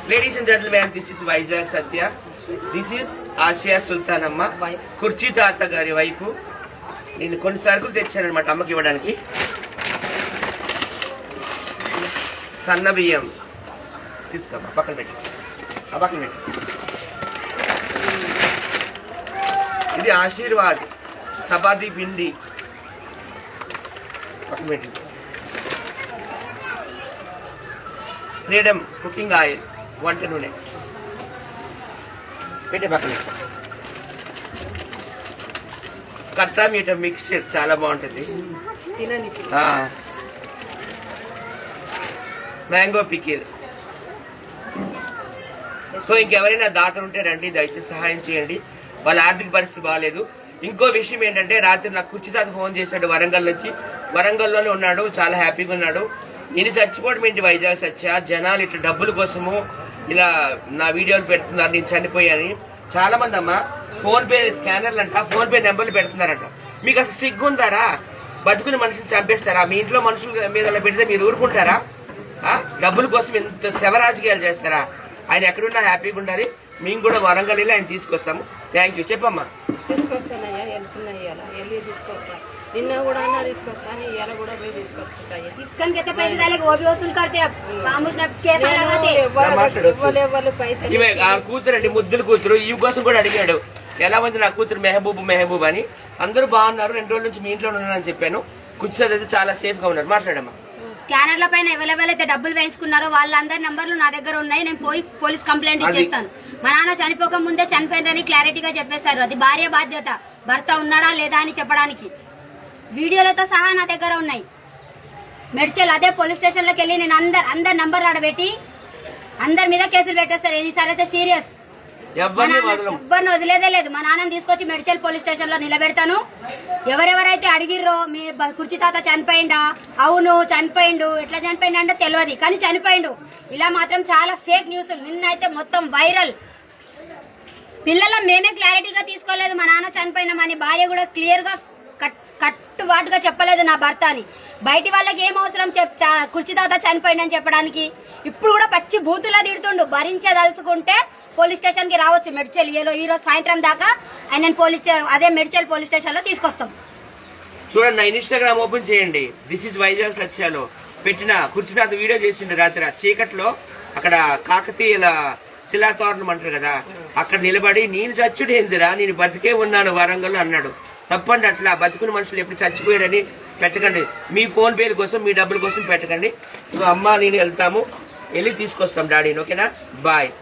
Ladies and gentlemen, this is Vizag Satya. This is Asia Sultanamma, కుర్చీ తాత గారి wife. నేను కొన్ని సరుకులు తెచ్చానన్నమాట అమ్మకి ఇవ్వడానికి. సన్న బియ్యం తీసుకోమ్మా, పక్కన పెట్టి ఇది ఆశీర్వాద్ చపాతీ పిండి పక్కన పెట్టి, ఫ్రీడమ్ కుకింగ్ ఆయిల్ వంట నూనె పెట్టే పక్కన, కట్టా మీట మిక్స్చర్ చాలా బాగుంటుంది, మ్యాంగో పికిల్. సో ఇంకెవరైనా దాతలు ఉంటే రండి, దయచేసి సహాయం చేయండి. వాళ్ళ ఆర్థిక పరిస్థితి బాగాలేదు. ఇంకో విషయం ఏంటంటే రాత్రి నాకు కుర్చీ తాత ఫోన్ చేశాడు వరంగల్ నుంచి. వరంగల్లోనే ఉన్నాడు, చాలా హ్యాపీగా ఉన్నాడు. నేను చచ్చిపోవడం ఏంటి వైజాగ్ సత్య, జనాలు ఇట్లా డబ్బుల కోసము ఇలా నా వీడియోలు పెడుతున్నారు నేను చనిపోయాని. చాలా మంది అమ్మ ఫోన్ పే స్కానర్లు అంట, ఫోన్ పే నెంబర్లు పెడుతున్నారంట. మీకు అసలు సిగ్గుందారా? బతుకుని మనుషులు చంపేస్తారా? మీ ఇంట్లో మనుషుల మీద అలా పెడితే మీరు ఊరుకుంటారా? డబ్బుల కోసం ఎంత శవరాజకీయాలు చేస్తారా? ఆయన ఎక్కడున్నా హ్యాపీగా ఉండాలి. మేము కూడా వరంగల్ వెళ్ళి ఆయన తీసుకొస్తాము. Thank you. చెప్పమ్మా. తీసుకొస్తానయ్యా, వెళ్తున్నాయ్యా, వెళ్ళి తీసుకొస్తా. నిన్న కూడా అన్న తీసుకొస్తాను, ఇవాళ కూడా పోయి తీసుకొచ్చుకుంటా. కూతురండి, ముద్దుల కూతురు. ఈ కోసం కూడా అడిగాడు ఎలా ఉంది నా కూతురు మెహబూబ్ అని. అందరూ బాగున్నారు, 2 రోజుల నుంచి మీ ఇంట్లో ఉన్నానని చెప్పాను. కూర్చోదైతే చాలా సేఫ్ గా ఉన్నారు. మాట్లాడమ్మా. స్కానర్ల పైన ఎవరెవరు అయితే డబ్బులు వేయించుకున్నారో వాళ్ళందరి నంబర్లు నా దగ్గర ఉన్నాయి. నేను పోయి పోలీస్ కంప్లైంట్ ఇచ్చేస్తాను. మా నాన్న చనిపోక ముందే చనిపోయినని క్లారిటీగా చెప్పేశారు. అది భార్య బాధ్యత, భర్త ఉన్నాడా లేదా అని చెప్పడానికి వీడియోలతో సహా నా దగ్గర ఉన్నాయి. మెడ్చల్ అదే పోలీస్ స్టేషన్ లోకి వెళ్ళి నేను అందరి నంబర్లు ఆడబెట్టి అందరి మీద కేసులు పెట్టేస్తారు. ఈసారి అయితే సీరియస్, ఎవ్వరిని వదిలేదే లేదు. మా నాన్నని తీసుకొచ్చి మెడ్చల్ పోలీస్ స్టేషన్ లో నిలబెడతాను. ఎవరెవరైతే అడిగిర్రో మీ కుర్చీ తాత చనిపోయిండా, అవును చనిపోయిండు, ఎట్లా చనిపోయిండు అంటే తెలియదు కానీ చనిపోయిండు. ఇలా మాత్రం చాలా ఫేక్ న్యూస్ నిన్నైతే మొత్తం వైరల్. పిల్లల మేమే క్లారిటీగా తీసుకోలేదు మా నాన్న చనిపోయినామని. భార్య కూడా క్లియర్ గా కట్టుబాటుగా చెప్పలేదు నా భర్త అని. బయటి వాళ్ళకి ఏం అవసరం కుర్చీ తాత చనిపోయిండని చెప్పడానికి. ఇప్పుడు కూడా పచ్చి బూతులా తిడుతుండు. భరించదలుచుకుంటే పోలీస్ స్టేషన్ కి రావచ్చు. మెడ్చల్ ఈ రోజు సాయంత్రం దాకా ఆయన అదే మెడ్చల్ పోలీస్ స్టేషన్ లో తీసుకొస్తాం. చూడండి, నా ఇన్స్టాగ్రామ్ ఓపెన్ చేయండి. దిస్ ఇస్ వైజాగ్ సత్యాలో పెట్టిన కుర్చీ తాత వీడియో చేసిండు రాత్రి చీకట్లో. అక్కడ కాకతీయుల శిలాతోరణం అంటారు కదా, అక్కడ నిలబడి నేను చచ్చుడు ఏందిరా, నేను బతికే ఉన్నాను వరంగల్ అన్నాడు. తప్పండి, అట్లా బతుకుని మనుషులు ఎప్పుడు చచ్చిపోయాడని పెట్టకండి. మీ ఫోన్ పేల కోసం, మీ డబ్బుల కోసం పెట్టకండి. అమ్మ నేను వెళ్తాము, వెళ్ళి తీసుకొస్తాం డాడీని. ఓకేనా? బాయ్.